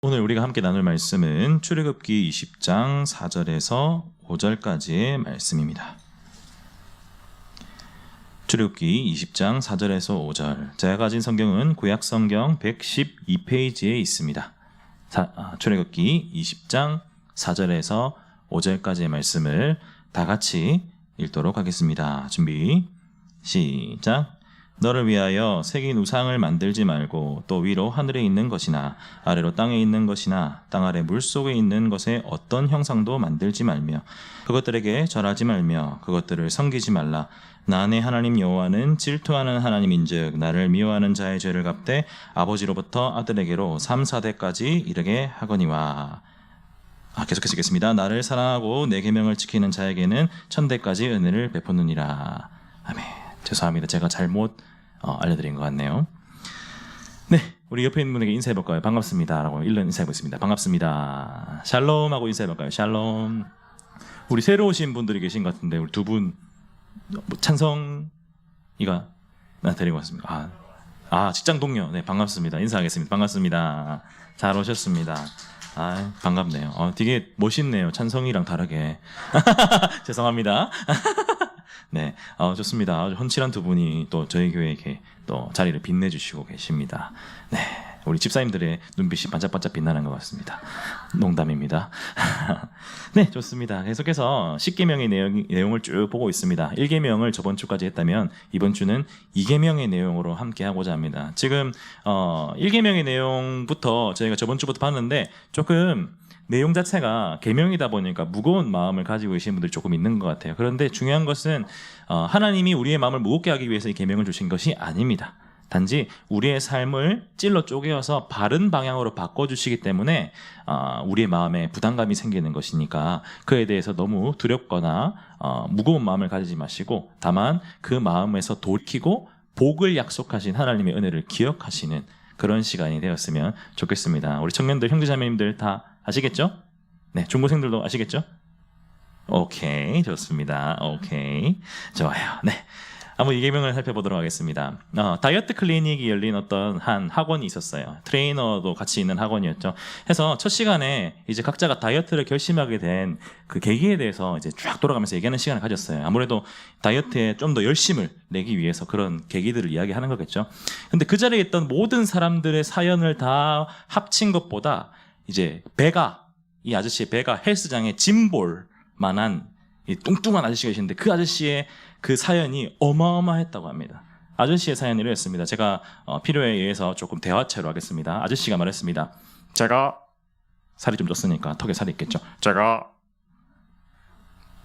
오늘 우리가 함께 나눌 말씀은 출애굽기 20장 4절에서 5절까지의 말씀입니다. 출애굽기 20장 4절에서 5절. 제가 가진 성경은 구약성경 112페이지에 있습니다. 출애굽기 20장 4절에서 5절까지의 말씀을 다 같이 읽도록 하겠습니다. 준비, 시작. 너를 위하여 새긴 우상을 만들지 말고 또 위로 하늘에 있는 것이나 아래로 땅에 있는 것이나 땅 아래 물속에 있는 것에 어떤 형상도 만들지 말며 그것들에게 절하지 말며 그것들을 섬기지 말라. 나 내 하나님 여호와는 질투하는 하나님인즉 나를 미워하는 자의 죄를 갚되 아버지로부터 아들에게로 3, 4대까지 이르게 하거니와. 계속해서 읽겠습니다. 나를 사랑하고 내 계명을 지키는 자에게는 1000대까지 은혜를 베푸느니라. 아멘. 죄송합니다. 제가 잘못 알려드린 것 같네요. 네, 우리 옆에 있는 분에게 인사해볼까요? 반갑습니다 라고 인사해보겠습니다. 반갑습니다. 샬롬 하고 인사해볼까요? 샬롬. 우리 새로 오신 분들이 계신 것 같은데 우리 두 분 찬성이가 데리고 왔습니다. 직장 동료. 네, 반갑습니다. 인사하겠습니다. 반갑습니다. 잘 오셨습니다. 반갑네요. 되게 멋있네요. 찬성이랑 다르게. 죄송합니다. 네, 좋습니다. 아주 헌칠한 두 분이 또 저희 교회에 또 자리를 빛내주시고 계십니다. 네, 우리 집사님들의 눈빛이 반짝반짝 빛나는 것 같습니다. 농담입니다. 네, 좋습니다. 계속해서 10계명의 내용을 쭉 보고 있습니다. 1계명을 저번 주까지 했다면 이번 주는 2계명의 내용으로 함께 하고자 합니다. 지금 1계명의 내용부터 저희가 저번 주부터 봤는데 조금 내용 자체가 계명이다 보니까 무거운 마음을 가지고 계신 분들이 조금 있는 것 같아요. 그런데 중요한 것은 하나님이 우리의 마음을 무겁게 하기 위해서 이 계명을 주신 것이 아닙니다. 단지 우리의 삶을 찔러 쪼개어서 바른 방향으로 바꿔주시기 때문에 우리의 마음에 부담감이 생기는 것이니까 그에 대해서 너무 두렵거나 무거운 마음을 가지지 마시고 다만 그 마음에서 돌이키고 복을 약속하신 하나님의 은혜를 기억하시는 그런 시간이 되었으면 좋겠습니다. 우리 청년들, 형제자매님들 다 아시겠죠? 네, 중고생들도 아시겠죠? 오케이, 좋습니다. 오케이, 좋아요. 네, 한번 이 계명을 살펴보도록 하겠습니다. 다이어트 클리닉이 열린 어떤 한 학원이 있었어요. 트레이너도 같이 있는 학원이었죠. 해서 첫 시간에 이제 각자가 다이어트를 결심하게 된 그 계기에 대해서 이제 쫙 돌아가면서 얘기하는 시간을 가졌어요. 아무래도 다이어트에 좀 더 열심을 내기 위해서 그런 계기들을 이야기하는 거겠죠. 근데 그 자리에 있던 모든 사람들의 사연을 다 합친 것보다 이제 이 아저씨의 배가 헬스장에 짐볼만한 이 뚱뚱한 아저씨가 계시는데 그 아저씨의 그 사연이 어마어마했다고 합니다. 아저씨의 사연이 이랬습니다. 제가 필요에 의해서 조금 대화체로 하겠습니다. 아저씨가 말했습니다. 제가 살이 좀 쪘으니까 턱에 살이 있겠죠. 제가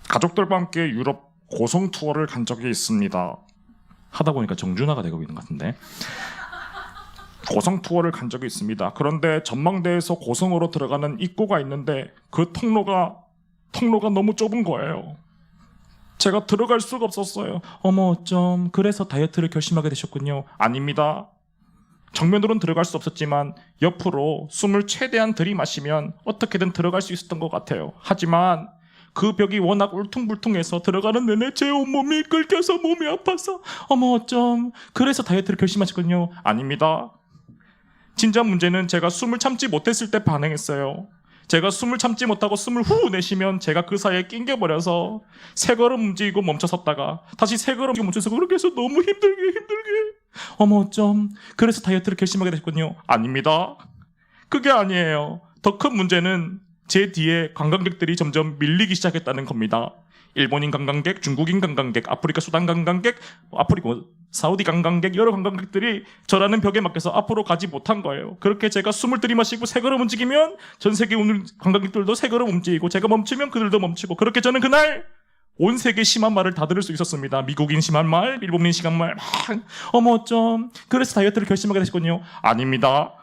가족들과 함께 유럽 고성 투어를 간 적이 있습니다. 하다 보니까 정준하가 되고 있는 것 같은데. 고성 투어를 간 적이 있습니다. 그런데 전망대에서 고성으로 들어가는 입구가 있는데 그 통로가 너무 좁은 거예요. 제가 들어갈 수가 없었어요. 어머 어쩜 그래서 다이어트를 결심하게 되셨군요. 아닙니다. 정면으로는 들어갈 수 없었지만 옆으로 숨을 최대한 들이마시면 어떻게든 들어갈 수 있었던 것 같아요. 하지만 그 벽이 워낙 울퉁불퉁해서 들어가는 내내 제 온몸이 끓겨서 몸이 아파서 어머 어쩜 그래서 다이어트를 결심하셨군요. 아닙니다. 진짜 문제는 제가 숨을 참지 못했을 때 반응했어요. 제가 숨을 참지 못하고 숨을 후 내쉬면 제가 그 사이에 낑겨버려서 세 걸음 움직이고 멈춰섰다가 다시 세 걸음 움직이고 멈춰서 그렇게 해서 너무 힘들게 어머 어쩜 그래서 다이어트를 결심하게 되셨군요. 아닙니다. 그게 아니에요. 더 큰 문제는 제 뒤에 관광객들이 점점 밀리기 시작했다는 겁니다. 일본인 관광객, 중국인 관광객, 아프리카 수단 관광객, 사우디 관광객, 여러 관광객들이 저라는 벽에 막혀서 앞으로 가지 못한 거예요. 그렇게 제가 숨을 들이마시고 세 걸음 움직이면 전 세계 오는 관광객들도 세 걸음 움직이고 제가 멈추면 그들도 멈추고 그렇게 저는 그날 온 세계 심한 말을 다 들을 수 있었습니다. 미국인 심한 말, 일본인 심한 말, 어머 어쩜 그래서 다이어트를 결심하게 되셨군요. 아닙니다.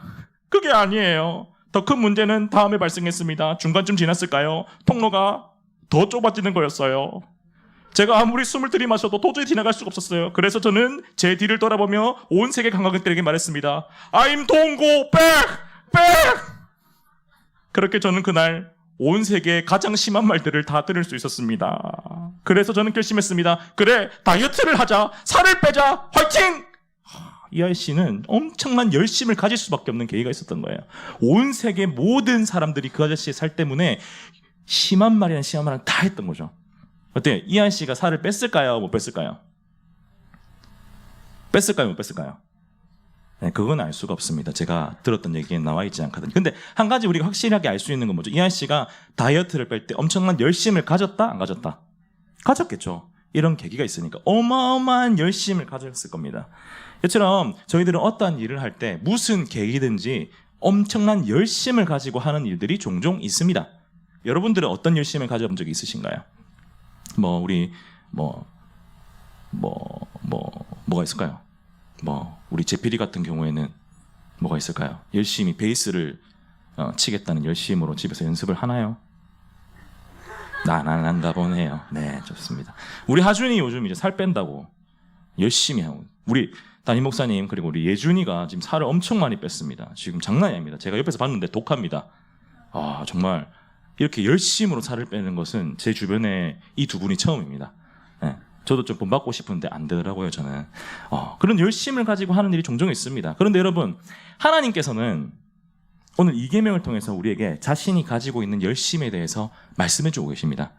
그게 아니에요. 더 큰 문제는 다음에 발생했습니다. 중간쯤 지났을까요? 통로가 더 좁아지는 거였어요. 제가 아무리 숨을 들이마셔도 도저히 지나갈 수가 없었어요. 그래서 저는 제 뒤를 돌아보며 온 세계 관광객들에게 말했습니다. I'm don't go back! 그렇게 저는 그날 온 세계의 가장 심한 말들을 다 들을 수 있었습니다. 그래서 저는 결심했습니다. 그래, 다이어트를 하자! 살을 빼자! 화이팅! 이 아저씨는 엄청난 열심을 가질 수밖에 없는 계기가 있었던 거예요. 온 세계 모든 사람들이 그 아저씨의 살 때문에 심한 말이랑 심한 말이랑 다 했던 거죠. 어때요? 이 아저씨가 살을 뺐을까요? 못 뺐을까요? 뺐을까요? 못 뺐을까요? 네, 그건 알 수가 없습니다. 제가 들었던 얘기에 나와 있지 않거든요. 근데 한 가지 우리가 확실하게 알 수 있는 건 뭐죠? 이 아저씨가 다이어트를 뺄 때 엄청난 열심을 가졌다? 안 가졌다? 가졌겠죠. 이런 계기가 있으니까 어마어마한 열심을 가졌을 겁니다. 이처럼 저희들은 어떠한 일을 할 때 무슨 계기든지 엄청난 열심을 가지고 하는 일들이 종종 있습니다. 여러분들은 어떤 열심을 가져본 적이 있으신가요? 뭐가 있을까요? 우리 제피리 같은 경우에는 뭐가 있을까요? 열심히 베이스를 치겠다는 열심으로 집에서 연습을 하나요? 안 한가 보네요. 네, 좋습니다. 우리 하준이 요즘 이제 살 뺀다고 열심히 하고, 우리 담임 목사님 그리고 우리 예준이가 지금 살을 엄청 많이 뺐습니다. 지금 장난이 아닙니다. 제가 옆에서 봤는데 독합니다. 정말 이렇게 열심으로 살을 빼는 것은 제 주변에 이 두 분이 처음입니다. 네. 저도 좀 본받고 싶은데 안 되더라고요, 저는. 그런 열심을 가지고 하는 일이 종종 있습니다. 그런데 여러분, 하나님께서는 오늘 이 계명을 통해서 우리에게 자신이 가지고 있는 열심에 대해서 말씀해 주고 계십니다.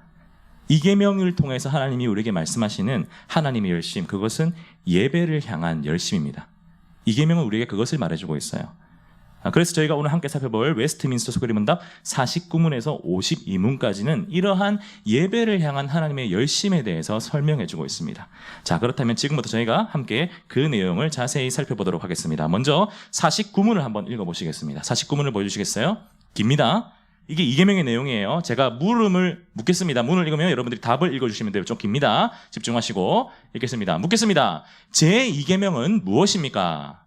이 계명을 통해서 하나님이 우리에게 말씀하시는 하나님의 열심, 그것은 예배를 향한 열심입니다. 이 계명은 우리에게 그것을 말해주고 있어요. 그래서 저희가 오늘 함께 살펴볼 웨스트민스터 소개리 문답 49문에서 52문까지는 이러한 예배를 향한 하나님의 열심에 대해서 설명해주고 있습니다. 자, 그렇다면 지금부터 저희가 함께 그 내용을 자세히 살펴보도록 하겠습니다. 먼저 49문을 한번 읽어보시겠습니다. 49문을 보여주시겠어요? 깁니다. 이게 이 계명의 내용이에요. 제가 물음을 묻겠습니다. 문을 읽으면 여러분들이 답을 읽어주시면 돼요. 좀 깁니다. 집중하시고 읽겠습니다. 묻겠습니다. 제 이 계명은 무엇입니까?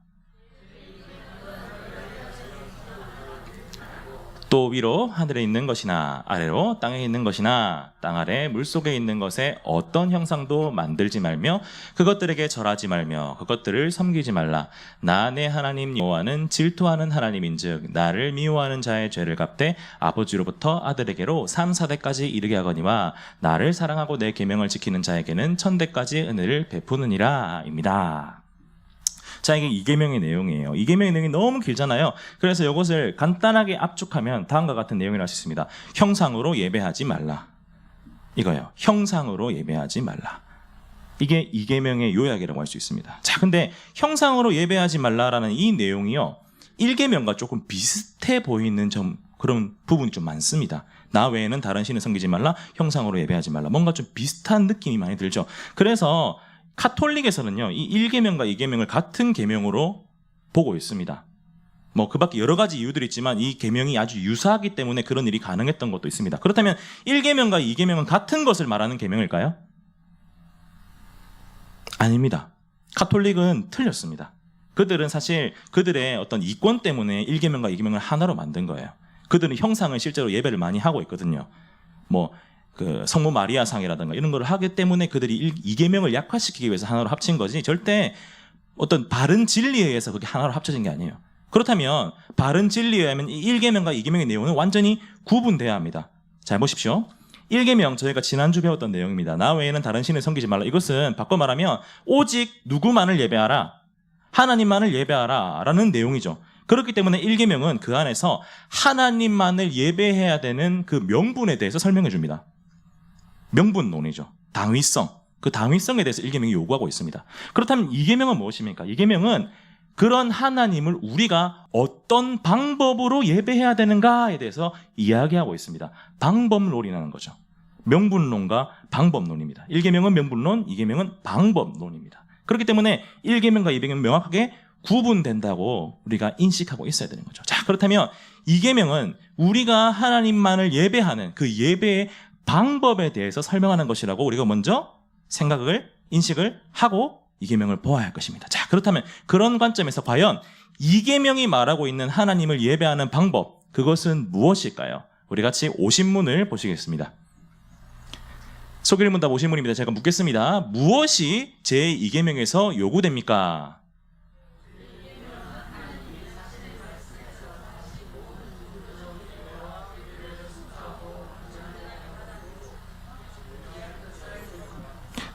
또 위로 하늘에 있는 것이나 아래로 땅에 있는 것이나 땅 아래 물속에 있는 것에 어떤 형상도 만들지 말며 그것들에게 절하지 말며 그것들을 섬기지 말라. 나 내 하나님 여호와는 질투하는 하나님인즉 나를 미워하는 자의 죄를 갚되 아버지로부터 아들에게로 3, 4대까지 이르게 하거니와 나를 사랑하고 내 계명을 지키는 자에게는 1000대까지 은혜를 베푸느니라 입니다. 자, 이게 이 계명의 내용이에요. 이 계명의 내용이 너무 길잖아요. 그래서 이것을 간단하게 압축하면 다음과 같은 내용이라고 할 수 있습니다. 형상으로 예배하지 말라. 이거예요. 형상으로 예배하지 말라. 이게 이 계명의 요약이라고 할 수 있습니다. 자, 근데 형상으로 예배하지 말라라는 이 내용이요, 1계명과 조금 비슷해 보이는 그런 부분이 좀 많습니다. 나 외에는 다른 신을 섬기지 말라, 형상으로 예배하지 말라. 뭔가 좀 비슷한 느낌이 많이 들죠. 그래서 카톨릭에서는요, 이 1계명과 2계명을 같은 계명으로 보고 있습니다. 그 밖에 여러 가지 이유들이 있지만 이 계명이 아주 유사하기 때문에 그런 일이 가능했던 것도 있습니다. 그렇다면 1계명과 2계명은 같은 것을 말하는 계명일까요? 아닙니다. 카톨릭은 틀렸습니다. 그들은 사실 그들의 어떤 이권 때문에 1계명과 2계명을 하나로 만든 거예요. 그들은 형상을 실제로 예배를 많이 하고 있거든요. 성모 마리아상이라든가 이런 걸 하기 때문에 그들이 2계명을 약화시키기 위해서 하나로 합친 거지, 절대 어떤 바른 진리에 의해서 그게 하나로 합쳐진 게 아니에요. 그렇다면 바른 진리에 의하면 1계명과 2계명의 내용은 완전히 구분돼야 합니다. 잘 보십시오. 1계명, 저희가 지난주 배웠던 내용입니다. 나 외에는 다른 신을 섬기지 말라. 이것은 바꿔 말하면 오직 누구만을 예배하라, 하나님만을 예배하라 라는 내용이죠. 그렇기 때문에 1계명은 그 안에서 하나님만을 예배해야 되는 그 명분에 대해서 설명해 줍니다. 명분론이죠. 당위성. 그 당위성에 대해서 1계명이 요구하고 있습니다. 그렇다면 2계명은 무엇입니까? 2계명은 그런 하나님을 우리가 어떤 방법으로 예배해야 되는가에 대해서 이야기하고 있습니다. 방법론이라는 거죠. 명분론과 방법론입니다. 1계명은 명분론, 2계명은 방법론입니다. 그렇기 때문에 1계명과 2계명은 명확하게 구분된다고 우리가 인식하고 있어야 되는 거죠. 자, 그렇다면 2계명은 우리가 하나님만을 예배하는 그 예배의 방법에 대해서 설명하는 것이라고 우리가 먼저 인식을 하고 2계명을 보아야 할 것입니다. 자, 그렇다면 그런 관점에서 과연 2계명이 말하고 있는 하나님을 예배하는 방법, 그것은 무엇일까요? 우리 같이 50문을 보시겠습니다. 소개를 문답 50문입니다. 제가 묻겠습니다. 무엇이 제2계명에서 요구됩니까?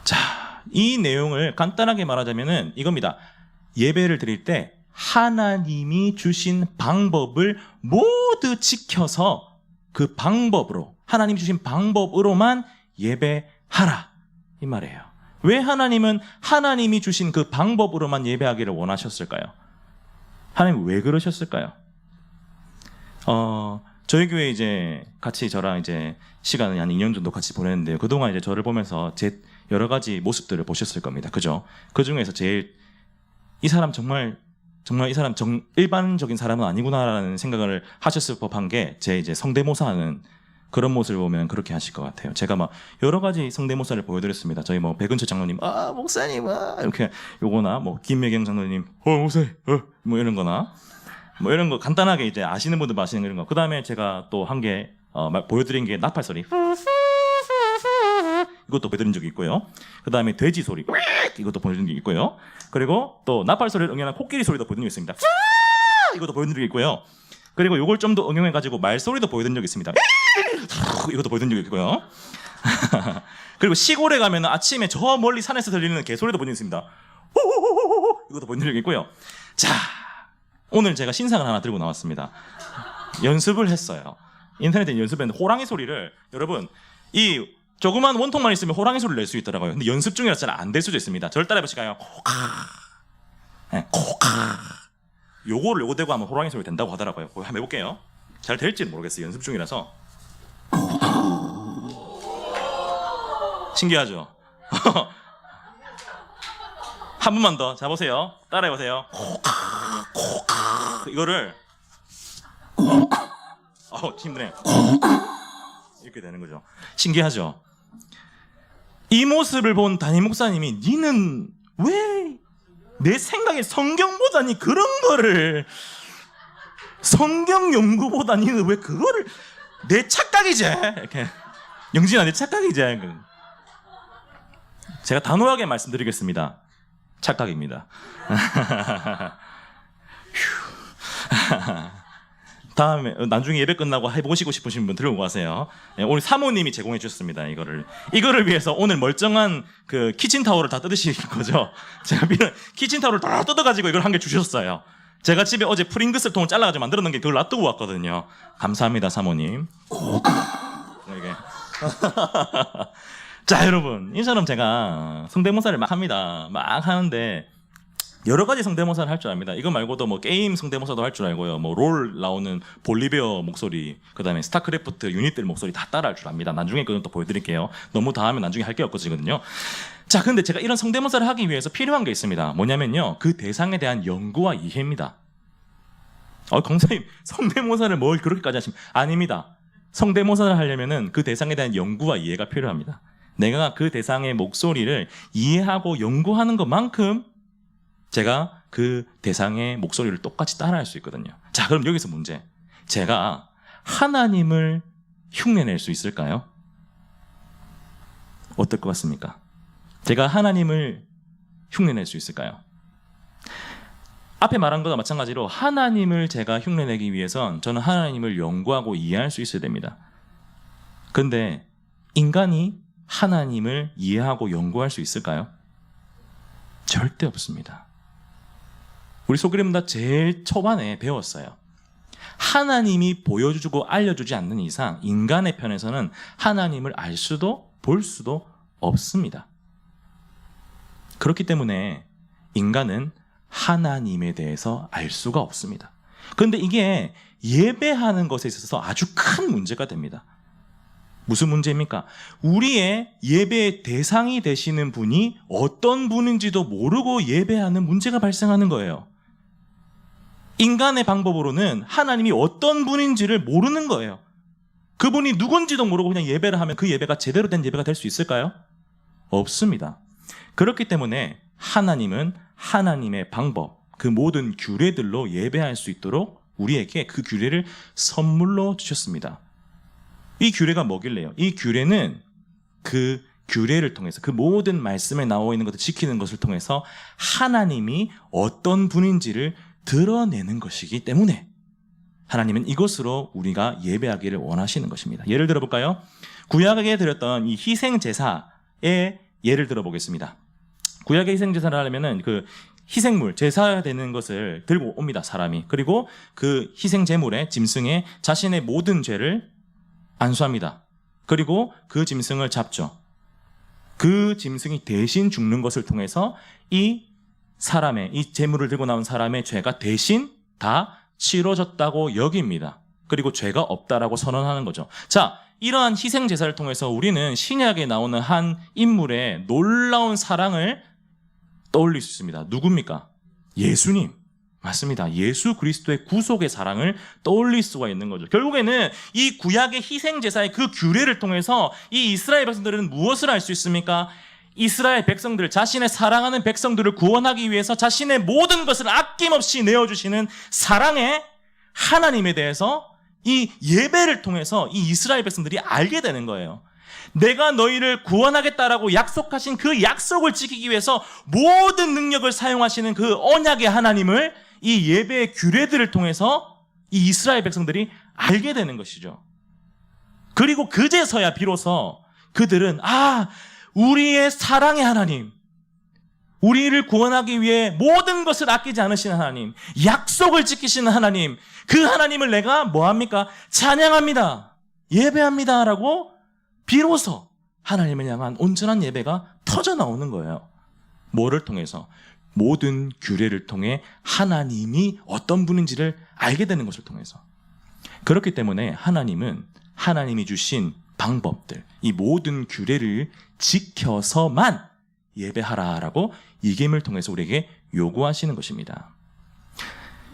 자, 이 내용을 간단하게 말하자면은 이겁니다. 예배를 드릴 때 하나님이 주신 방법을 모두 지켜서 그 방법으로, 하나님이 주신 방법으로만 예배하라 이 말이에요. 왜 하나님은 하나님이 주신 그 방법으로만 예배하기를 원하셨을까요? 하나님 왜 그러셨을까요? 저희 교회 이제 같이 저랑 이제 시간을 한 2년 정도 같이 보냈는데요. 그동안 이제 저를 보면서 제 여러 가지 모습들을 보셨을 겁니다. 그죠? 그 중에서 제일 이 사람 정말 이 사람 일반적인 사람은 아니구나라는 생각을 하셨을 법한 게 제 이제 성대모사 하는 그런 모습을 보면 그렇게 하실 것 같아요. 제가 막 여러 가지 성대모사를 보여드렸습니다. 저희 뭐 백은철 장로님, 목사님, 이렇게 요거나 뭐 김매경 장로님, 목사님, 뭐 이런 거나 뭐 이런 거 간단하게 이제 아시는 분들 아시는 이런 거. 그 다음에 제가 또 한 개 보여드린 게 나팔 소리. 이것도 보여드린 적이 있고요. 그 다음에 돼지 소리. 이것도 보여드린 적이 있고요. 그리고 또 나팔 소리를 응용한 코끼리 소리도 보여드린 적이 있습니다. 이것도 보여드린 적이 있고요. 그리고 이걸 좀 더 응용해가지고 말소리도 보여드린 적이 있습니다. 이것도 보여드린 적이 있고요. 그리고 시골에 가면 아침에 저 멀리 산에서 들리는 개소리도 보여드린 적이 있습니다. 이것도 보여드린 적이 있고요. 자, 오늘 제가 신상을 하나 들고 나왔습니다. 연습을 했어요. 인터넷에 연습했는데 호랑이 소리를, 여러분 이 조그만 원통만 있으면 호랑이 소리를 낼 수 있더라고요. 근데 연습 중이라서 잘 안 될 수도 있습니다. 저를 따라해 보실까요? 코카, 네, 코카. 요거 대고 하면 호랑이 소리 된다고 하더라고요. 한번 해볼게요. 잘 될지는 모르겠어요. 연습 중이라서. 신기하죠? 한 번만 더 자보세요. 따라해보세요. 코카, 코카. 이거를 힘드네. 이렇게 되는 거죠. 신기하죠? 이 모습을 본 담임 목사님이 니는 왜 내 생각에 성경보다 니 그런 거를, 성경 연구보다 니는 왜 그거를, 내 착각이지 이렇게, 영진아 내 착각이지. 제가 단호하게 말씀드리겠습니다. 착각입니다. 다음에 나중에 예배 끝나고 해보시고 싶으신 분 들고 가세요. 오늘 사모님이 제공해 주셨습니다. 이거를 위해서 오늘 멀쩡한 그 키친타올을 다 뜯으실 거죠. 제가 키친타올을 다 뜯어가지고 이걸 한 개 주셨어요. 제가 집에 어제 프링글스 통을 잘라가지고 만들어놓은 게 그걸 놔두고 왔거든요. 감사합니다 사모님. 이게. 자, 여러분, 이처럼 제가 성대모사를 막 합니다. 막 하는데 여러 가지 성대모사를 할 줄 압니다. 이거 말고도 뭐 게임 성대모사도 할 줄 알고요. 뭐 롤 나오는 볼리베어 목소리, 그다음에 스타크래프트 유닛들 목소리 다 따라 할 줄 압니다. 나중에 그건 또 보여드릴게요. 너무 다 하면 나중에 할 게 없거든요. 자, 근데 제가 이런 성대모사를 하기 위해서 필요한 게 있습니다. 뭐냐면요, 그 대상에 대한 연구와 이해입니다. 강사님, 성대모사를 뭘 그렇게까지 하시면 아닙니다. 성대모사를 하려면은 그 대상에 대한 연구와 이해가 필요합니다. 내가 그 대상의 목소리를 이해하고 연구하는 것만큼 제가 그 대상의 목소리를 똑같이 따라할 수 있거든요. 자, 그럼 여기서 문제. 제가 하나님을 흉내낼 수 있을까요? 어떨 것 같습니까? 제가 하나님을 흉내낼 수 있을까요? 앞에 말한 것과 마찬가지로 하나님을 제가 흉내내기 위해선 저는 하나님을 연구하고 이해할 수 있어야 됩니다. 그런데 인간이 하나님을 이해하고 연구할 수 있을까요? 절대 없습니다. 우리 소그림다 제일 초반에 배웠어요. 하나님이 보여주고 알려주지 않는 이상 인간의 편에서는 하나님을 알 수도 볼 수도 없습니다. 그렇기 때문에 인간은 하나님에 대해서 알 수가 없습니다. 그런데 이게 예배하는 것에 있어서 아주 큰 문제가 됩니다. 무슨 문제입니까? 우리의 예배의 대상이 되시는 분이 어떤 분인지도 모르고 예배하는 문제가 발생하는 거예요. 인간의 방법으로는 하나님이 어떤 분인지를 모르는 거예요. 그분이 누군지도 모르고 그냥 예배를 하면 그 예배가 제대로 된 예배가 될 수 있을까요? 없습니다. 그렇기 때문에 하나님은 하나님의 방법, 그 모든 규례들로 예배할 수 있도록 우리에게 그 규례를 선물로 주셨습니다. 이 규례가 뭐길래요? 이 규례는 그 규례를 통해서, 그 모든 말씀에 나와 있는 것을 지키는 것을 통해서 하나님이 어떤 분인지를 드러내는 것이기 때문에 하나님은 이것으로 우리가 예배하기를 원하시는 것입니다. 예를 들어볼까요? 구약에 드렸던 이 희생제사의 예를 들어보겠습니다. 구약의 희생제사를 하려면은 그 희생물, 제사가 되는 것을 들고 옵니다, 사람이. 그리고 그 희생 제물의 짐승에 자신의 모든 죄를 안수합니다. 그리고 그 짐승을 잡죠. 그 짐승이 대신 죽는 것을 통해서 이 제물을 들고 나온 사람의 죄가 대신 다 치러졌다고 여깁니다. 그리고 죄가 없다라고 선언하는 거죠. 자, 이러한 희생 제사를 통해서 우리는 신약에 나오는 한 인물의 놀라운 사랑을 떠올릴 수 있습니다. 누굽니까? 예수님. 맞습니다. 예수 그리스도의 구속의 사랑을 떠올릴 수가 있는 거죠. 결국에는 이 구약의 희생 제사의 그 규례를 통해서 이 이스라엘 백성들은 무엇을 알 수 있습니까? 이스라엘 백성들, 자신의 사랑하는 백성들을 구원하기 위해서 자신의 모든 것을 아낌없이 내어주시는 사랑의 하나님에 대해서 이 예배를 통해서 이 이스라엘 백성들이 알게 되는 거예요. 내가 너희를 구원하겠다라고 약속하신 그 약속을 지키기 위해서 모든 능력을 사용하시는 그 언약의 하나님을 이 예배의 규례들을 통해서 이 이스라엘 백성들이 알게 되는 것이죠. 그리고 그제서야 비로소 그들은 우리의 사랑의 하나님, 우리를 구원하기 위해 모든 것을 아끼지 않으시는 하나님, 약속을 지키시는 하나님, 그 하나님을 내가 뭐합니까? 찬양합니다. 예배합니다. 라고 비로소 하나님을 향한 온전한 예배가 터져 나오는 거예요. 뭐를 통해서? 모든 규례를 통해 하나님이 어떤 분인지를 알게 되는 것을 통해서. 그렇기 때문에 하나님은 하나님이 주신 방법들, 이 모든 규례를 지켜서만 예배하라라고 이김을 통해서 우리에게 요구하시는 것입니다.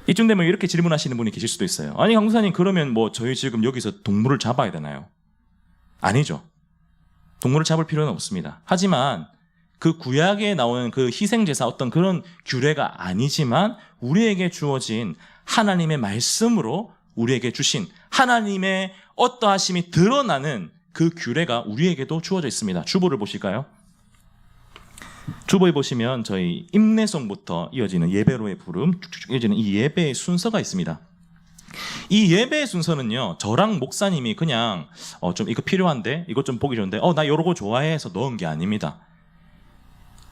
이쯤 되면 이렇게 질문하시는 분이 계실 수도 있어요. 아니 강사님, 그러면 저희 지금 여기서 동물을 잡아야 되나요? 아니죠. 동물을 잡을 필요는 없습니다. 하지만 그 구약에 나오는 그 희생제사 어떤 그런 규례가 아니지만 우리에게 주어진 하나님의 말씀으로 우리에게 주신 하나님의 어떠하심이 드러나는 그 규례가 우리에게도 주어져 있습니다. 주보를 보실까요? 주보에 보시면 저희 임내송부터 이어지는 예배로의 부름, 쭉쭉 이어지는 이 예배의 순서가 있습니다. 이 예배의 순서는요, 저랑 목사님이 그냥 좀 이거 필요한데, 이것 좀 보기 좋은데, 나 요러고 좋아해 해서 넣은 게 아닙니다.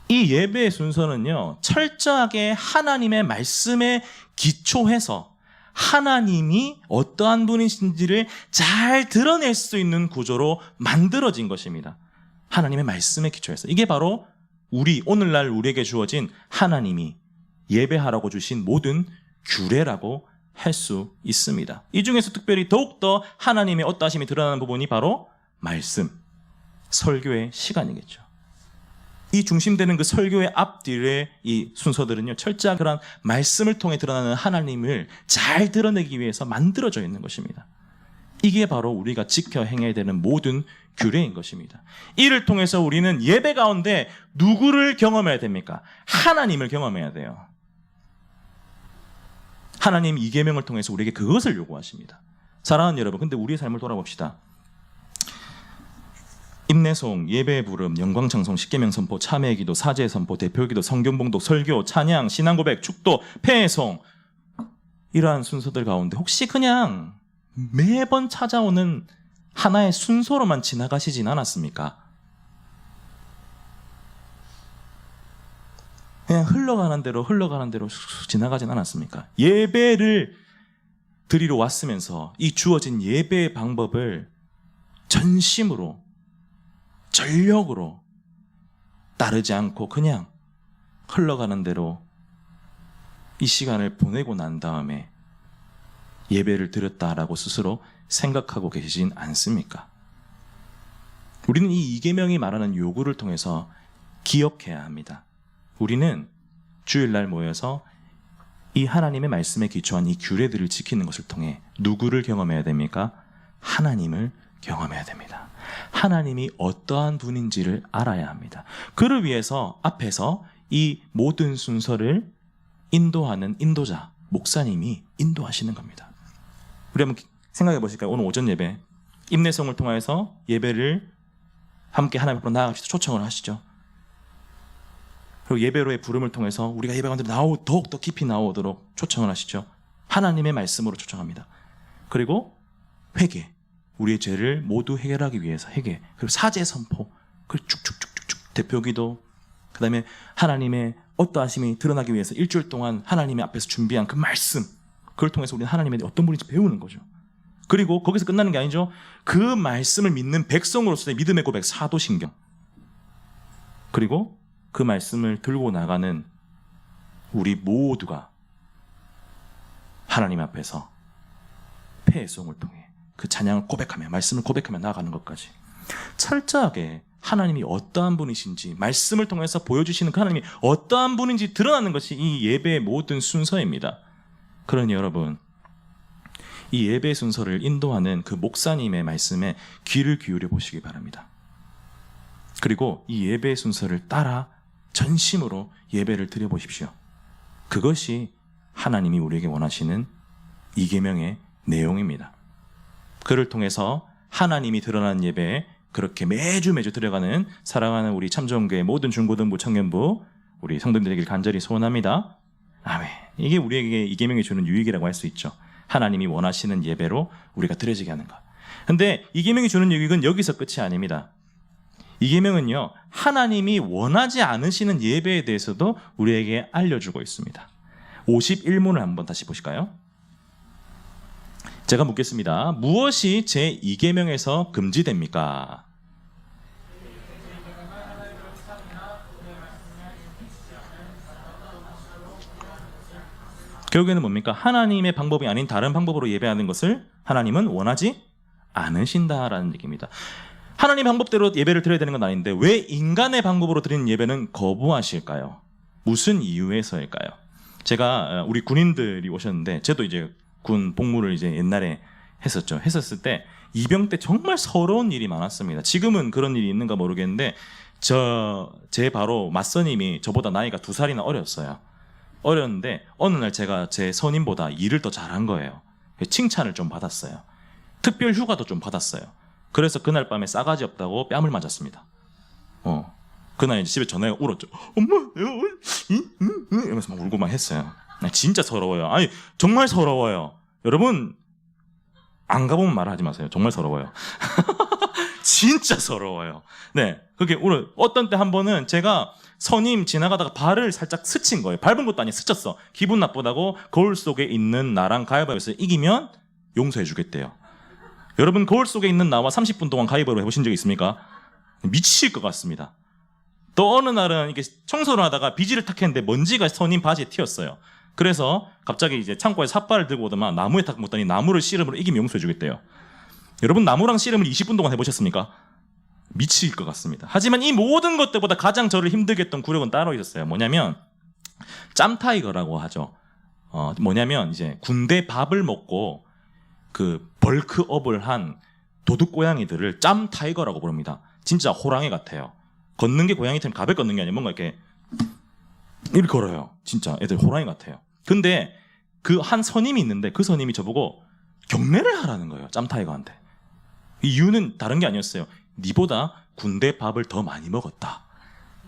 이 예배의 순서는요, 철저하게 하나님의 말씀에 기초해서 하나님이 어떠한 분이신지를 잘 드러낼 수 있는 구조로 만들어진 것입니다. 하나님의 말씀에 기초해서. 이게 바로 오늘날 우리에게 주어진 하나님이 예배하라고 주신 모든 규례라고 할 수 있습니다. 이 중에서 특별히 더욱더 하나님의 어떠하심이 드러나는 부분이 바로 말씀, 설교의 시간이겠죠. 이 중심되는 그 설교의 앞뒤의 이 순서들은요, 철저한 그런 말씀을 통해 드러나는 하나님을 잘 드러내기 위해서 만들어져 있는 것입니다. 이게 바로 우리가 지켜 행해야 되는 모든 규례인 것입니다. 이를 통해서 우리는 예배 가운데 누구를 경험해야 됩니까? 하나님을 경험해야 돼요. 하나님 이 계명을 통해서 우리에게 그것을 요구하십니다. 사랑하는 여러분, 근데 우리의 삶을 돌아봅시다. 임내송, 예배 부름, 영광창송, 십계명 선포, 참회의 기도, 사제의 선포, 대표기도, 성경봉독, 설교, 찬양, 신앙고백, 축도, 폐송, 이러한 순서들 가운데 혹시 그냥 매번 찾아오는 하나의 순서로만 지나가시진 않았습니까? 그냥 흘러가는 대로 지나가진 않았습니까? 예배를 드리러 왔으면서 이 주어진 예배의 방법을 전심으로, 전력으로 따르지 않고 그냥 흘러가는 대로 이 시간을 보내고 난 다음에 예배를 드렸다라고 스스로 생각하고 계시진 않습니까? 우리는 이 이계명이 말하는 요구를 통해서 기억해야 합니다. 우리는 주일날 모여서 이 하나님의 말씀에 기초한 이 규례들을 지키는 것을 통해 누구를 경험해야 됩니까? 하나님을 경험해야 됩니다. 하나님이 어떠한 분인지를 알아야 합니다. 그를 위해서 앞에서 이 모든 순서를 인도하는 인도자, 목사님이 인도하시는 겁니다. 우리 한번 생각해 보실까요? 오늘 오전 예배, 임내성을 통해서 예배를 함께 하나님 앞으로 나아가시죠. 초청을 하시죠. 그리고 예배로의 부름을 통해서 우리가 예배 가운데 더욱 더 깊이 나오도록 초청을 하시죠. 하나님의 말씀으로 초청합니다. 그리고 회개, 우리의 죄를 모두 해결하기 위해서 회개, 그리고 사제 선포, 그리고 쭉쭉쭉쭉 대표기도, 그 다음에 하나님의 어떠하심이 드러나기 위해서 일주일 동안 하나님의 앞에서 준비한 그 말씀, 그걸 통해서 우리는 하나님의 어떤 분인지 배우는 거죠. 그리고 거기서 끝나는 게 아니죠. 그 말씀을 믿는 백성으로서의 믿음의 고백, 사도신경. 그리고 그 말씀을 들고 나가는 우리 모두가 하나님 앞에서 패송을 통해 그 찬양을 고백하며 말씀을 고백하며 나아가는 것까지 철저하게 하나님이 어떠한 분이신지 말씀을 통해서 보여주시는 그 하나님이 어떠한 분인지 드러나는 것이 이 예배의 모든 순서입니다. 그러니 여러분, 이 예배 순서를 인도하는 그 목사님의 말씀에 귀를 기울여 보시기 바랍니다. 그리고 이 예배 순서를 따라 전심으로 예배를 드려보십시오. 그것이 하나님이 우리에게 원하시는 이 계명의 내용입니다. 그를 통해서 하나님이 드러나는 예배에 그렇게 매주 드려가는 사랑하는 우리 참정교회 모든 중고등부 청년부 우리 성도님들에게 간절히 소원합니다. 아멘. 이게 우리에게 이 계명이 주는 유익이라고 할 수 있죠. 하나님이 원하시는 예배로 우리가 드려지게 하는 것. 근데 이 계명이 주는 유익은 여기서 끝이 아닙니다. 이 계명은요, 하나님이 원하지 않으시는 예배에 대해서도 우리에게 알려주고 있습니다. 51문을 한번 다시 보실까요? 제가 묻겠습니다. 무엇이 제2계명에서 금지됩니까? 결국에는 뭡니까? 하나님의 방법이 아닌 다른 방법으로 예배하는 것을 하나님은 원하지 않으신다라는 얘기입니다. 하나님 방법대로 예배를 드려야 되는 건 아닌데 왜 인간의 방법으로 드리는 예배는 거부하실까요? 무슨 이유에서일까요? 제가 우리 군인들이 오셨는데 저도 이제 군 복무를 이제 옛날에 했었죠. 했었을 때 입영 때 정말 서러운 일이 많았습니다. 지금은 그런 일이 있는가 모르겠는데 제 바로 맞선임이 저보다 나이가 2살이나 어렸어요. 어렸는데 어느 날 제가 제 선임보다 일을 더 잘한 거예요. 칭찬을 좀 받았어요. 특별 휴가도 좀 받았어요. 그래서 그날 밤에 싸가지 없다고 뺨을 맞았습니다. 그날 이제 집에 전화가 울었죠. 엄마, 이러면서 막 울고 막 했어요. 진짜 서러워요. 아니 정말 서러워요. 여러분 안 가보면 말하지 마세요. 정말 서러워요. 진짜 서러워요. 네, 그게 오늘 어떤 때 한 번은 제가 선임 지나가다가 발을 살짝 스친 거예요. 밟은 것도 아니에요. 스쳤어. 기분 나쁘다고 거울 속에 있는 나랑 가위바위보에서 이기면 용서해 주겠대요. 여러분 거울 속에 있는 나와 30분 동안 가위바위보 해보신 적 있습니까? 미칠 것 같습니다. 또 어느 날은 이게 청소를 하다가 비지를 탁 했는데 먼지가 선임 바지에 튀었어요. 그래서 갑자기 이제 창고에 삿발을 들고 오더만 나무에 탁 묻더니 나무를 씨름으로 이기면 용서해 주겠대요. 여러분 나무랑 씨름을 20분 동안 해보셨습니까? 미칠 것 같습니다. 하지만 이 모든 것들보다 가장 저를 힘들게 했던 구력은 따로 있었어요. 뭐냐면 짬타이거라고 하죠. 뭐냐면 이제 군대 밥을 먹고 그 벌크업을 한 도둑고양이들을 짬타이거라고 부릅니다. 진짜 호랑이 같아요. 걷는 게 고양이처럼 가볍게 걷는 게 아니라 뭔가 이렇게 걸어요. 진짜 애들 호랑이 같아요. 근데 그 한 선임이 있는데 그 선임이 저보고 경례를 하라는 거예요. 짬타이거한테. 이유는 다른 게 아니었어요. 니보다 군대 밥을 더 많이 먹었다.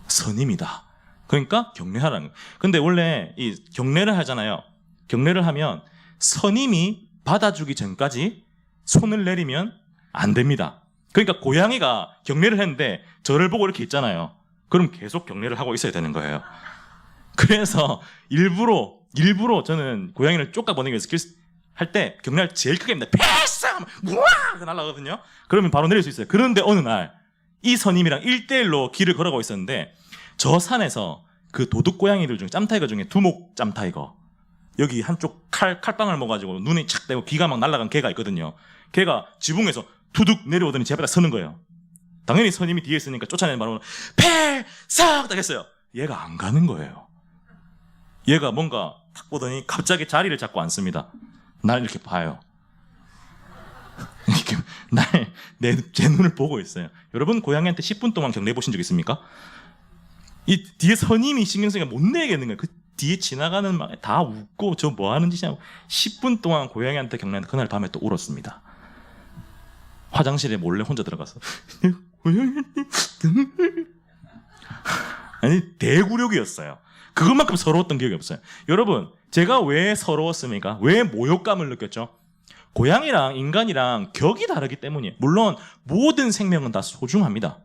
선임이다. 그러니까 경례하라는 거예요. 근데 원래 이 경례를 하잖아요. 경례를 하면 선임이 받아주기 전까지 손을 내리면 안 됩니다. 그러니까 고양이가 경례를 했는데 저를 보고 이렇게 있잖아요. 그럼 계속 경례를 하고 있어야 되는 거예요. 그래서 일부러 저는 고양이를 쫓아보내기 위해서 할 때 경례를 제일 크게 합니다. 패스! 우와! 날아가거든요. 그러면 바로 내릴 수 있어요. 그런데 어느 날 이 선임이랑 1대1로 길을 걸어가고 있었는데 저 산에서 그 도둑 고양이들 중에 짬타이거 중에 두목 짬타이거 여기 한쪽 칼빵을 먹어가지고 눈이 착 떼고 귀가 막 날아간 개가 있거든요. 걔가 지붕에서 투둑 내려오더니 제 앞에다 서는 거예요. 당연히 선임이 뒤에 있으니까 쫓아내는 바람으로 패싹 딱 했어요. 얘가 안 가는 거예요. 얘가 뭔가 탁 보더니 갑자기 자리를 잡고 앉습니다. 날 이렇게 봐요. 제 눈을 보고 있어요. 여러분 고양이한테 10분 동안 경례 보신 적 있습니까? 이 뒤에 선임이 신경 쓰니까 못 내겠는 거예요. 그 뒤에 지나가는 막 다 웃고 저 뭐 하는 짓이냐고 10분 동안 고양이한테 경례하는데 그날 밤에 또 울었습니다. 화장실에 몰래 혼자 들어가서 아니 대구력이었어요. 그것만큼 서러웠던 기억이 없어요. 여러분 제가 왜 서러웠습니까? 왜 모욕감을 느꼈죠? 고양이랑 인간이랑 격이 다르기 때문이에요. 물론 모든 생명은 다 소중합니다.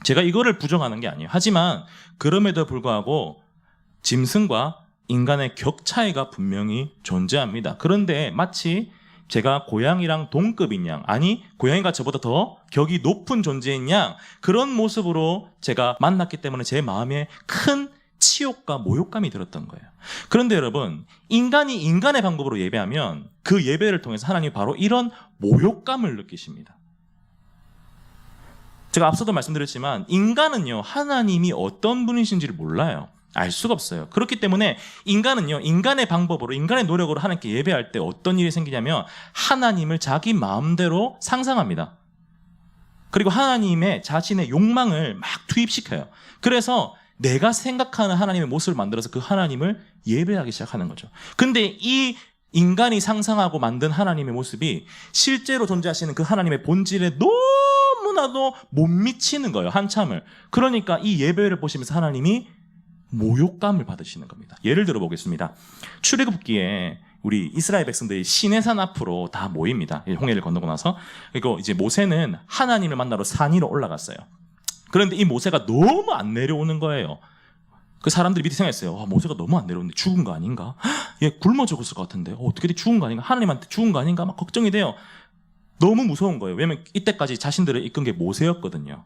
제가 이거를 부정하는 게 아니에요. 하지만 그럼에도 불구하고 짐승과 인간의 격 차이가 분명히 존재합니다. 그런데 마치 제가 고양이랑 동급인 양, 아니 고양이가 저보다 더 격이 높은 존재인 양, 그런 모습으로 제가 만났기 때문에 제 마음에 큰 치욕과 모욕감이 들었던 거예요. 그런데 여러분, 인간이 인간의 방법으로 예배하면 그 예배를 통해서 하나님이 바로 이런 모욕감을 느끼십니다. 제가 앞서도 말씀드렸지만 인간은요, 하나님이 어떤 분이신지를 몰라요. 알 수가 없어요. 그렇기 때문에 인간은요, 인간의 방법으로, 인간의 노력으로 하나님께 예배할 때 어떤 일이 생기냐면 하나님을 자기 마음대로 상상합니다. 그리고 하나님의 자신의 욕망을 막 투입시켜요. 그래서 내가 생각하는 하나님의 모습을 만들어서 그 하나님을 예배하기 시작하는 거죠. 근데 이 인간이 상상하고 만든 하나님의 모습이 실제로 존재하시는 그 하나님의 본질에 너무나도 못 미치는 거예요. 한참을. 그러니까 이 예배를 보시면서 하나님이 모욕감을 받으시는 겁니다. 예를 들어 보겠습니다. 출애굽기에 우리 이스라엘 백성들이 시내산 앞으로 다 모입니다. 홍해를 건너고 나서. 그리고 이제 모세는 하나님을 만나러 산 위로 올라갔어요. 그런데 이 모세가 너무 안 내려오는 거예요. 그 사람들이 밑에 생각했어요. 모세가 너무 안 내려오는데 죽은 거 아닌가? 얘 굶어 죽었을 것 같은데 어떻게 죽은 거 아닌가? 하나님한테 죽은 거 아닌가? 막 걱정이 돼요. 너무 무서운 거예요. 왜냐면 이때까지 자신들을 이끈 게 모세였거든요.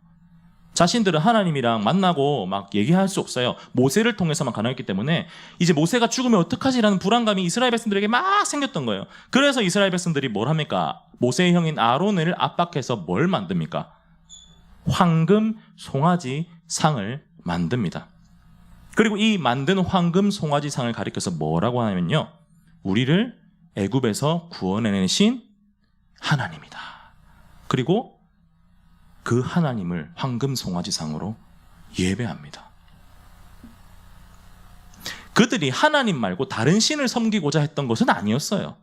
자신들은 하나님이랑 만나고 막 얘기할 수 없어요. 모세를 통해서만 가능했기 때문에 이제 모세가 죽으면 어떡하지라는 불안감이 이스라엘 백성들에게 막 생겼던 거예요. 그래서 이스라엘 백성들이 뭘 합니까? 모세의 형인 아론을 압박해서 뭘 만듭니까? 황금 송아지 상을 만듭니다. 그리고 이 만든 황금 송아지 상을 가리켜서 뭐라고 하냐면요, 우리를 애굽에서 구원해내신 하나님이다. 그리고 그 하나님을 황금 송아지상으로 예배합니다. 그들이 하나님 말고 다른 신을 섬기고자 했던 것은 아니었어요.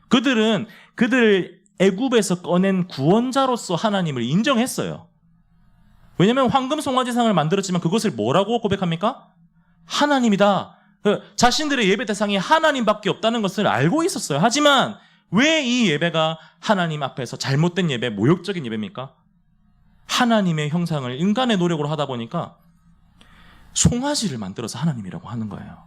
그들은 그들 애굽에서 꺼낸 구원자로서 하나님을 인정했어요. 왜냐하면 황금 송아지상을 만들었지만 그것을 뭐라고 고백합니까? 하나님이다. 자신들의 예배 대상이 하나님밖에 없다는 것을 알고 있었어요. 하지만 왜 이 예배가 하나님 앞에서 잘못된 예배, 모욕적인 예배입니까? 하나님의 형상을 인간의 노력으로 하다 보니까 송아지를 만들어서 하나님이라고 하는 거예요.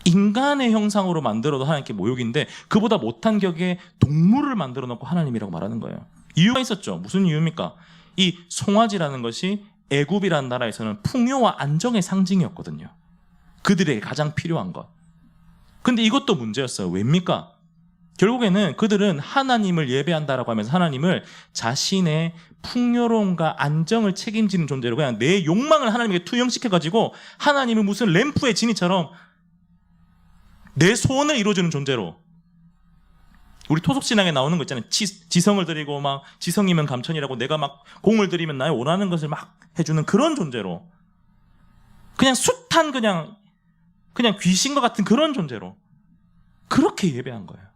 인간의 형상으로 만들어도 하나님께 모욕인데 그보다 못한 격의 동물을 만들어 놓고 하나님이라고 말하는 거예요. 이유가 있었죠. 무슨 이유입니까? 이 송아지라는 것이 애굽이라는 나라에서는 풍요와 안정의 상징이었거든요. 그들에게 가장 필요한 것. 근데 이것도 문제였어요. 왜입니까? 결국에는 그들은 하나님을 예배한다라고 하면서 하나님을 자신의 풍요로움과 안정을 책임지는 존재로 그냥 내 욕망을 하나님에게 투영시켜가지고 하나님을 무슨 램프의 지니처럼 내 소원을 이루어주는 존재로, 우리 토속신앙에 나오는 거 있잖아요. 지성을 드리고 막 지성이면 감천이라고 내가 막 공을 들이면 나의 원하는 것을 막 해주는 그런 존재로, 그냥 숱한 그냥 귀신과 같은 그런 존재로 그렇게 예배한 거예요.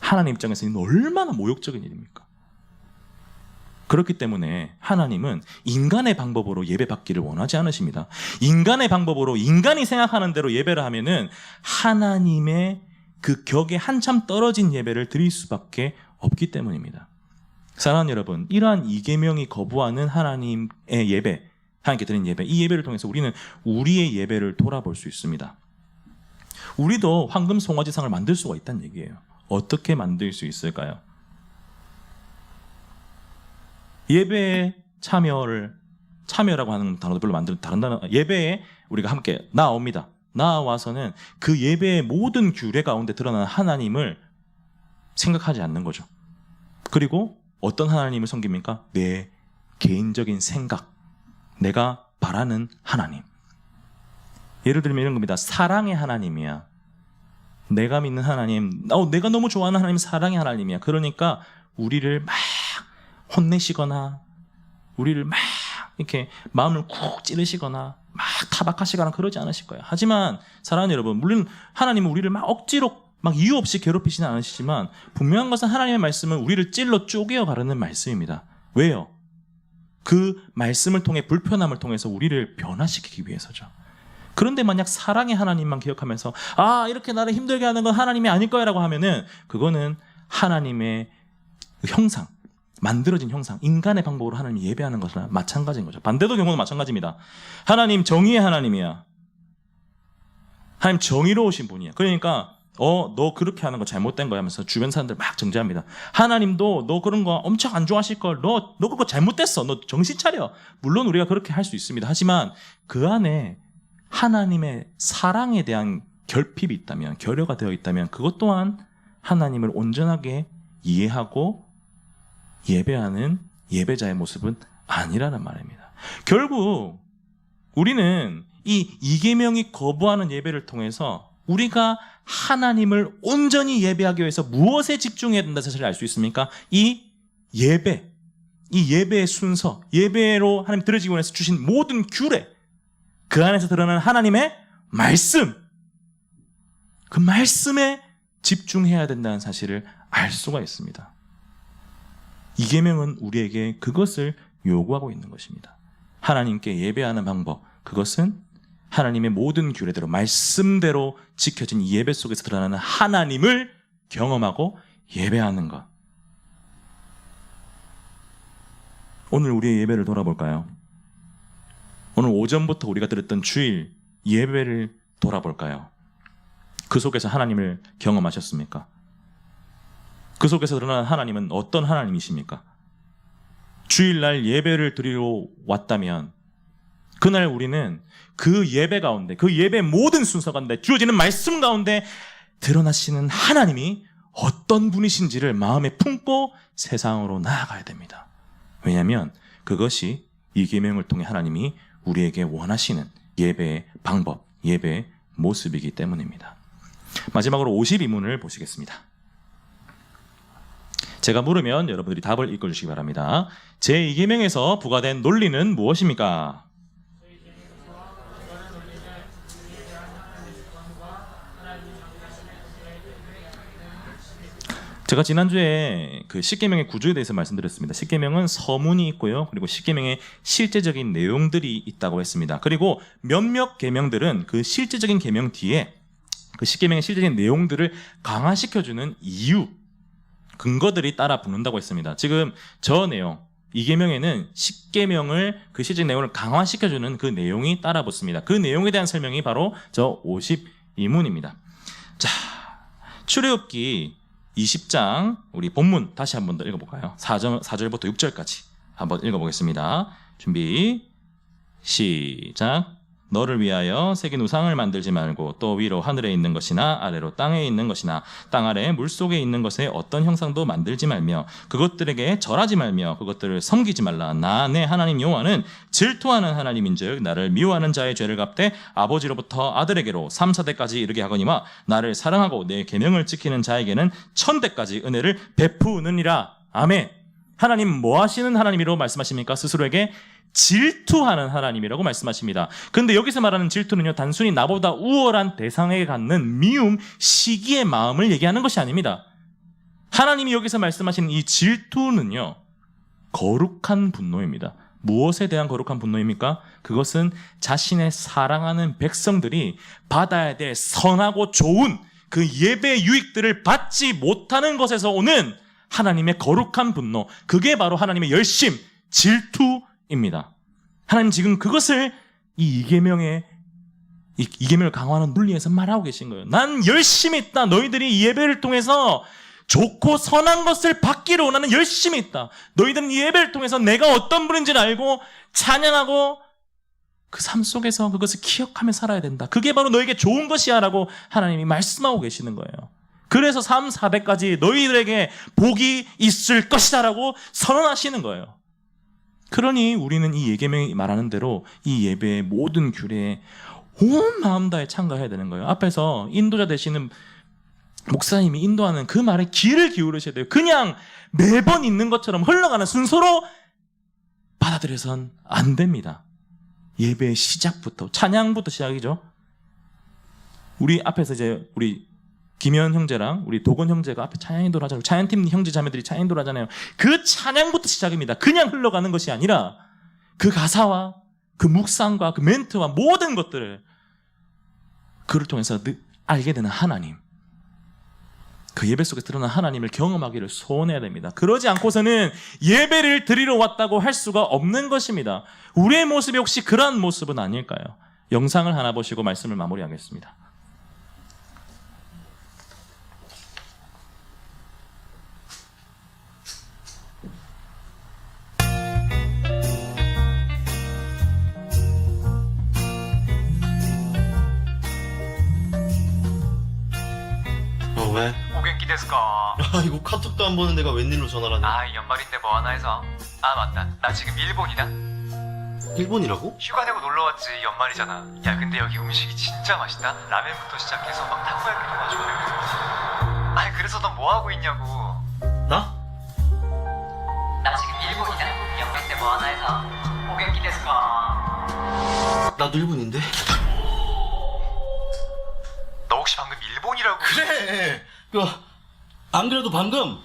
하나님 입장에서는 얼마나 모욕적인 일입니까? 그렇기 때문에 하나님은 인간의 방법으로 예배받기를 원하지 않으십니다. 인간의 방법으로 인간이 생각하는 대로 예배를 하면은 하나님의 그 격에 한참 떨어진 예배를 드릴 수밖에 없기 때문입니다. 사랑하는 여러분, 이러한 이계명이 거부하는 하나님의 예배, 하나님께 드린 예배, 이 예배를 통해서 우리는 우리의 예배를 돌아볼 수 있습니다. 우리도 황금 송아지상을 만들 수가 있다는 얘기예요. 어떻게 만들 수 있을까요? 예배에 참여라고 하는 단어도 별로 다른 단어, 예배에 우리가 함께 나옵니다. 나와서는 그 예배의 모든 규례 가운데 드러나는 하나님을 생각하지 않는 거죠. 그리고 어떤 하나님을 섬깁니까? 내 개인적인 생각, 내가 바라는 하나님. 예를 들면 이런 겁니다. 사랑의 하나님이야. 내가 믿는 하나님, 내가 너무 좋아하는 하나님 사랑의 하나님이야. 그러니까 우리를 막 혼내시거나 우리를 막 이렇게 마음을 쿡 찌르시거나 막 타박하시거나 그러지 않으실 거예요. 하지만 사랑하는 여러분, 물론 하나님은 우리를 막 억지로 막 이유 없이 괴롭히지는 않으시지만 분명한 것은 하나님의 말씀은 우리를 찔러 쪼개어 가르는 말씀입니다. 왜요? 그 말씀을 통해, 불편함을 통해서 우리를 변화시키기 위해서죠. 그런데 만약 사랑의 하나님만 기억하면서 이렇게 나를 힘들게 하는 건 하나님이 아닐 거야 라고 하면은 그거는 하나님의 형상, 만들어진 형상, 인간의 방법으로 하나님을 예배하는 것과 마찬가지인 거죠. 반대도 경우는 마찬가지입니다. 하나님 정의의 하나님이야. 하나님 정의로우신 분이에요. 그러니까 너 그렇게 하는 거 잘못된 거야 하면서 주변 사람들 막 정죄합니다. 하나님도 너 그런 거 엄청 안 좋아하실 걸. 너 그거 잘못됐어. 너 정신 차려. 물론 우리가 그렇게 할 수 있습니다. 하지만 그 안에 하나님의 사랑에 대한 결핍이 있다면, 결여가 되어 있다면 그것 또한 하나님을 온전하게 이해하고 예배하는 예배자의 모습은 아니라는 말입니다. 결국 우리는 이 이계명이 거부하는 예배를 통해서 우리가 하나님을 온전히 예배하기 위해서 무엇에 집중해야 된다는 사실을 알 수 있습니까? 이 예배의 순서, 예배로 하나님 드려지기 위해서 주신 모든 규례, 그 안에서 드러나는 하나님의 말씀, 그 말씀에 집중해야 된다는 사실을 알 수가 있습니다. 이 계명은 우리에게 그것을 요구하고 있는 것입니다. 하나님께 예배하는 방법, 그것은 하나님의 모든 규례대로 말씀대로 지켜진 이 예배 속에서 드러나는 하나님을 경험하고 예배하는 것. 오늘 우리의 예배를 돌아볼까요? 오늘 오전부터 우리가 들었던 주일 예배를 돌아볼까요? 그 속에서 하나님을 경험하셨습니까? 그 속에서 드러나는 하나님은 어떤 하나님이십니까? 주일날 예배를 드리러 왔다면 그날 우리는 그 예배 가운데, 그 예배 모든 순서 가운데 주어지는 말씀 가운데 드러나시는 하나님이 어떤 분이신지를 마음에 품고 세상으로 나아가야 됩니다. 왜냐하면 그것이 이 계명을 통해 하나님이 우리에게 원하시는 예배의 방법, 예배의 모습이기 때문입니다. 마지막으로 52문을 보시겠습니다. 제가 물으면 여러분들이 답을 읽어주시기 바랍니다. 제2계명에서 부과된 논리는 무엇입니까? 제가 지난주에 그 십계명의 구조에 대해서 말씀드렸습니다. 십계명은 서문이 있고요. 그리고 십계명의 실제적인 내용들이 있다고 했습니다. 그리고 몇몇 계명들은 그 실제적인 계명 뒤에 그 십계명의 실제적인 내용들을 강화시켜주는 이유, 근거들이 따라 붙는다고 했습니다. 지금 저 내용, 이 계명에는 십계명을 그 실제적인 내용을 강화시켜주는 그 내용이 따라 붙습니다. 그 내용에 대한 설명이 바로 저 52문입니다. 자, 출애굽기 20장 우리 본문 다시 한번 더 읽어볼까요? 4절부터 6절까지 한번 읽어보겠습니다. 준비 시작. 너를 위하여 새긴 우상을 만들지 말고 또 위로 하늘에 있는 것이나 아래로 땅에 있는 것이나 땅 아래 물속에 있는 것에 어떤 형상도 만들지 말며 그것들에게 절하지 말며 그것들을 섬기지 말라. 나 내 하나님 여호와는 질투하는 하나님인즉 나를 미워하는 자의 죄를 갚되 아버지로부터 아들에게로 3, 4대까지 이르게 하거니와 나를 사랑하고 내 계명을 지키는 자에게는 1000대까지 은혜를 베푸느니라. 아멘. 하나님 뭐 하시는 하나님이라고 말씀하십니까? 스스로에게 질투하는 하나님이라고 말씀하십니다. 그런데 여기서 말하는 질투는요, 단순히 나보다 우월한 대상에게 갖는 미움, 시기의 마음을 얘기하는 것이 아닙니다. 하나님이 여기서 말씀하시는 이 질투는요, 거룩한 분노입니다. 무엇에 대한 거룩한 분노입니까? 그것은 자신의 사랑하는 백성들이 받아야 될 선하고 좋은 그 예배 유익들을 받지 못하는 것에서 오는 하나님의 거룩한 분노, 그게 바로 하나님의 열심, 질투입니다. 하나님 지금 그것을 이 계명을 강화하는 논리에서 말하고 계신 거예요. 난 열심히 있다. 너희들이 이 예배를 통해서 좋고 선한 것을 받기를 원하는 열심히 있다. 너희들은 이 예배를 통해서 내가 어떤 분인지를 알고 찬양하고 그 삶 속에서 그것을 기억하며 살아야 된다. 그게 바로 너에게 좋은 것이야 라고 하나님이 말씀하고 계시는 거예요. 그래서 3, 400까지 너희들에게 복이 있을 것이다 라고 선언하시는 거예요. 그러니 우리는 이 예계명이 말하는 대로 이 예배의 모든 규례에 온 마음 다해 참가해야 되는 거예요. 앞에서 인도자 되시는 목사님이 인도하는 그 말에 귀를 기울이셔야 돼요. 그냥 매번 있는 것처럼 흘러가는 순서로 받아들여선 안 됩니다. 예배의 시작부터, 찬양부터 시작이죠. 우리 앞에서 이제 우리 김현 형제랑 우리 도건 형제가 앞에 찬양인도를 하잖아요. 찬양팀 형제 자매들이 찬양인도를 하잖아요. 그 찬양부터 시작입니다. 그냥 흘러가는 것이 아니라 그 가사와 그 묵상과 그 멘트와 모든 것들을 그를 통해서 알게 되는 하나님, 그 예배 속에 드러난 하나님을 경험하기를 소원해야 됩니다. 그러지 않고서는 예배를 드리러 왔다고 할 수가 없는 것입니다. 우리의 모습이 혹시 그러한 모습은 아닐까요? 영상을 하나 보시고 말씀을 마무리하겠습니다. ですか? 아, 이거 카톡도 안 보는 내가 웬일로 전화를 하냐? 아, 연말인데 뭐 하나 해서. 아, 맞다. 나 지금 일본이다. 일본이라고? 휴가 내고 놀러 왔지. 연말이잖아. 야, 근데 여기 음식이 진짜 맛있다. 라면부터 시작해서 막 타코야끼도 마시고. 아니, 그래서 너 뭐 하고 있냐고. 나? 나 지금 일본이다. 연말 때 뭐 하나 해서. 오겐키 데스까? 나도 일본인데. 너 혹시 방금 일본이라고? 그래. 안 그래도 방금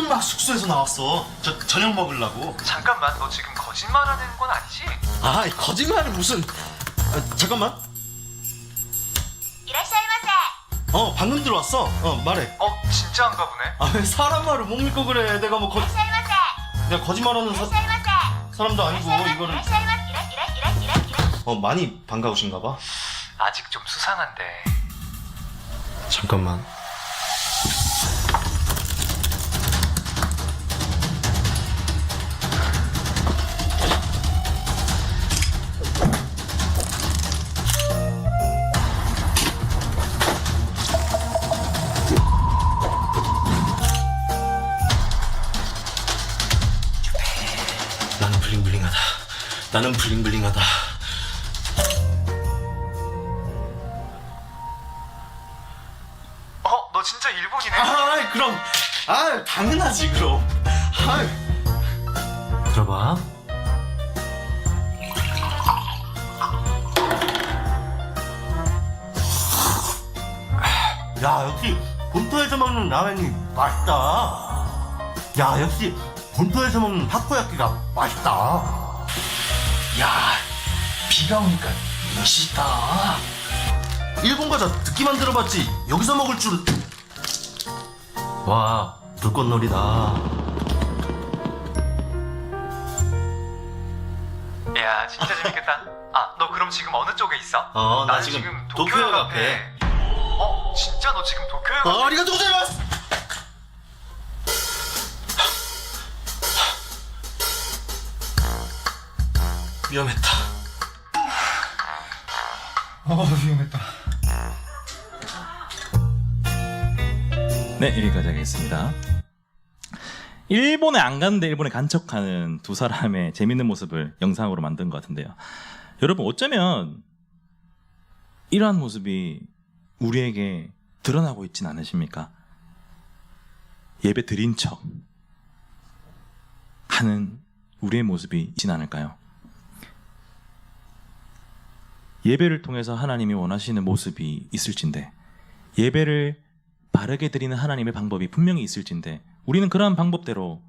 막 숙소에서 나왔어. 저녁 먹으려고. 잠깐만, 너 지금 거짓말하는 건 아니지? 아, 거짓말이 무슨? 잠깐만. 이라시아이마세. 방금 들어왔어. 말해. 진짜인가 보네. 아, 왜 사람 말을 못 믿고 그래? 내가 뭐 이라시아이마세. 내가 거짓말하는 이라시아이마세. 사람도 아니고 이거를. 이라시아이마세. 이라. 많이 반가우신가 봐. 아직 좀 수상한데. 잠깐만. 나는 블링블링하다. 나는 블링블링하다. 너 진짜 일본이네. 그럼. 당연하지, 그럼. 들어봐. 야, 역시 본토에서 먹는 라면이 맛있다. 야, 역시 본토에서 먹는 타코야끼가 맛있다. 야, 비가 오니까 멋있다. 일본 과자 듣기만 들어봤지 여기서 먹을 줄. 와, 불꽃놀이다. 야, 진짜 재밌겠다. 너 그럼 지금 어느 쪽에 있어? 나 나는 지금 도쿄역 도쿄역 앞에. 진짜 너 지금 도쿄역 앞에? 아리가또 고자이마스. 위험했다. 위험했다. 네, 여기까지 하겠습니다. 일본에 안 갔는데 일본에 간척하는 두 사람의 재밌는 모습을 영상으로 만든 것 같은데요. 여러분, 어쩌면 이러한 모습이 우리에게 드러나고 있진 않으십니까? 예배 드린 척 하는 우리의 모습이 있진 않을까요? 예배를 통해서 하나님이 원하시는 모습이 있을진데, 예배를 바르게 드리는 하나님의 방법이 분명히 있을진데, 우리는 그러한 방법대로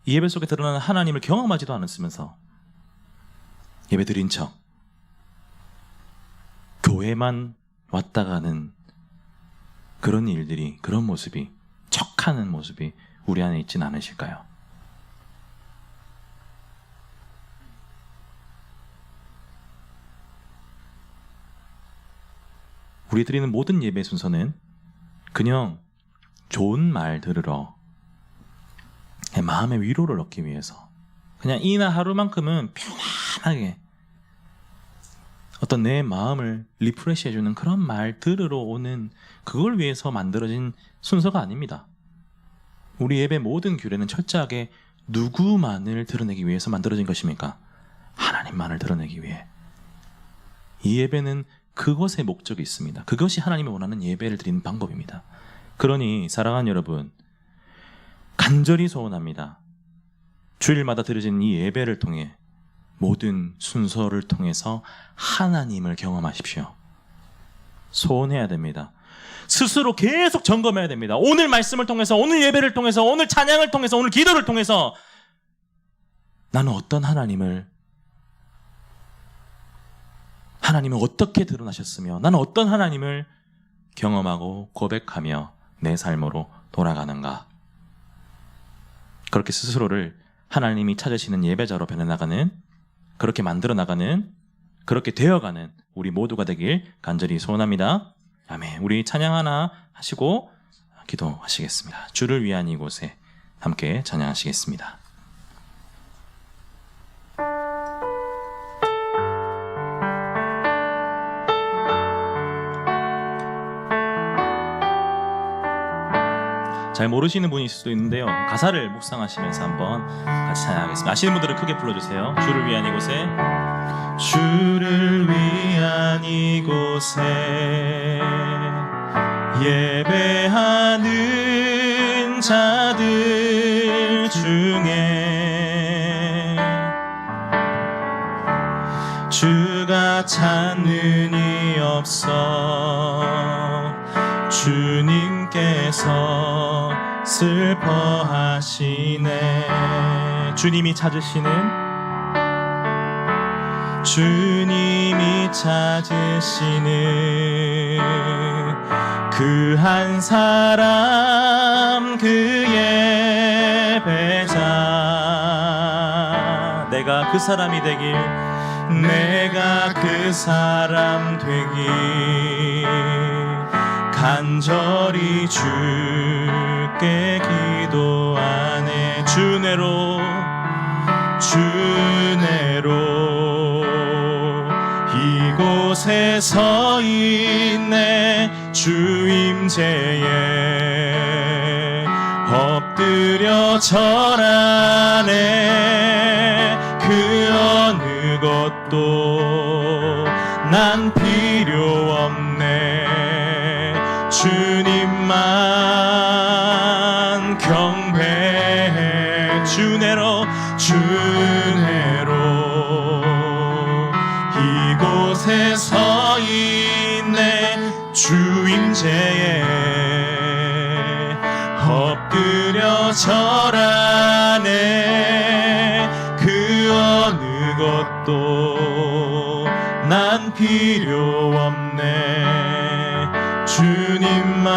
이 예배 속에 드러나는 하나님을 경험하지도 않았으면서 예배 드린 척, 교회만 왔다 가는 그런 일들이, 그런 모습이, 척하는 모습이 우리 안에 있진 않으실까요? 우리 드리는 모든 예배 순서는 그냥 좋은 말 들으러, 마음의 위로를 얻기 위해서, 그냥 이날 하루만큼은 편안하게 어떤 내 마음을 리프레시 해주는 그런 말 들으러 오는, 그걸 위해서 만들어진 순서가 아닙니다. 우리 예배 모든 규례는 철저하게 누구만을 드러내기 위해서 만들어진 것입니까? 하나님만을 드러내기 위해. 이 예배는 그것의 목적이 있습니다. 그것이 하나님이 원하는 예배를 드리는 방법입니다. 그러니 사랑하는 여러분, 간절히 소원합니다. 주일마다 드려지는 이 예배를 통해, 모든 순서를 통해서 하나님을 경험하십시오. 소원해야 됩니다. 스스로 계속 점검해야 됩니다. 오늘 말씀을 통해서, 오늘 예배를 통해서, 오늘 찬양을 통해서, 오늘 기도를 통해서 나는 어떤 하나님을 어떻게 드러나셨으며, 나는 어떤 하나님을 경험하고 고백하며 내 삶으로 돌아가는가. 그렇게 스스로를 하나님이 찾으시는 예배자로 변해나가는, 그렇게 만들어나가는, 그렇게 되어가는 우리 모두가 되길 간절히 소원합니다. 아멘. 우리 찬양 하나 하시고 기도하시겠습니다. 주를 위한 이곳에 함께 찬양하시겠습니다. 잘 모르시는 분이 있을 수도 있는데요. 가사를 묵상하시면서 한번 같이 찬양하겠습니다. 아시는 분들은 크게 불러주세요. 주를 위한 이곳에, 주를 위한 이곳에 예배하는 자들 중에 주가 찾는 이 없어 주님께서 슬퍼하시네. 주님이 찾으시는 그 한 사람 그의 배자. 내가 그 사람이 되길, 내가 그 사람 되길 간절히 주께 기도하네. 주내로 이곳에 서 있네. 주 임재에 엎드려 절하네. 그 어느 것도 난 필요 없네. 주님만 경배해. 주내로 이곳에 서 있네. 주 임재에 엎드려 절하네. 그 어느 것도 난 필요 없네. 주님만